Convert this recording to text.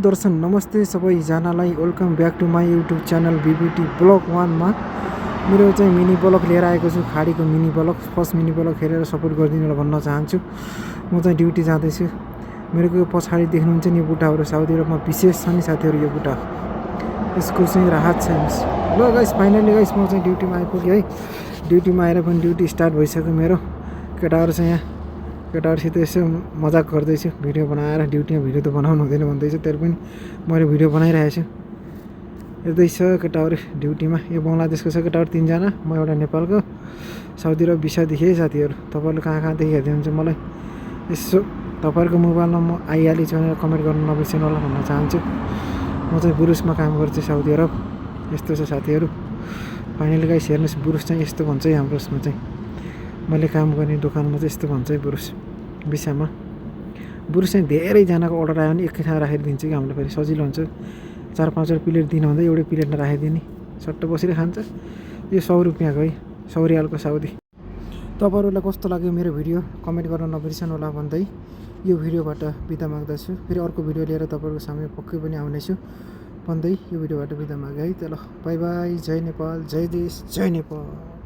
दर्शन नमस्ते सबैजनालाई welcome back to my YouTube channel BBT vlog 1 मा मेरो चाहिँ मिनी ब्लग लिएर आएको छु। खाडीको mini vlog, first mini vlog हेरेर सपोर्ट गरिदिनु भन्न चाहन्छु। म चाहिँ ड्युटी जाँदैछु। मेरो यो पछाडि देख्नुहुन्छ नि बुट्टाहरू साउदी अरबमा विशेष छ नि साथीहरू। यो बुट्टा यसको चाहिँ राहत छ। ल गाइस, फाइनली गाइस म चाहिँ ड्युटीमा आइपुगेँ है। ड्युटीमा आएर पनि ड्युटी स्टार्ट भइसक्यो मेरो। केटाहरू चाहिँ यहाँ केटाहरूसित यसो मजाक गर्दैछु, भिडियो बनाएर। ड्युटीमा भिडियो त बनाउनु हुँदैन भन्दैछ, तर पनि मैले भिडियो बनाइरहेको छु। यतै छ केटाहरू ड्युटीमा। यो बङ्गलादेशको छ केटाहरू 3 जना, म एउटा नेपालको। साउदी अरब भिसा देखेँ साथीहरू। तपाईँहरूले कहाँ कहाँदेखि हेर्दै हुन्छ मलाई यसो तपाईँहरूको मोबाइलमा म आइहालेछु भनेर कमेन्ट गर्न नबिर्सिनु होला भन्न चाहन्छु। म चाहिँ बुरुसमा काम गर्छु साउदी अरब। यस्तो छ साथीहरू। फाइनली गाइस हेर्नुहोस्, बुरुस चाहिँ यस्तो भन्छ है हाम्रो उसमा चाहिँ। मैले काम गर्ने दोकानमा चाहिँ यस्तो भन्छ है बुरुस भिसामा। बुरुस चाहिँ धेरैजनाको अर्डर आयो भने एकै ठाउँ राखेर दिन्छ कि हामीले, फेरि सजिलो हुन्छ। 4-5 प्लेट दिनुहुँदा एउटै प्लेटमा राखिदिने, सट्ट बसेर खान्छ। यो 100 रुपियाँको है, 100 रियालको साउदी। तपाईँहरूलाई कस्तो लाग्यो मेरो भिडियो कमेन्ट गर्न नबिर्सनु होला भन्दै यो भिडियोबाट बिदा माग्दछु। फेरि अर्को भिडियो लिएर तपाईँहरूको सामु पक्कै पनि आउनेछु भन्दै यो भिडियोबाट बिदा मागेँ है। त ल बाई बाई। जय नेपाल, जय देश, जय नेपाल।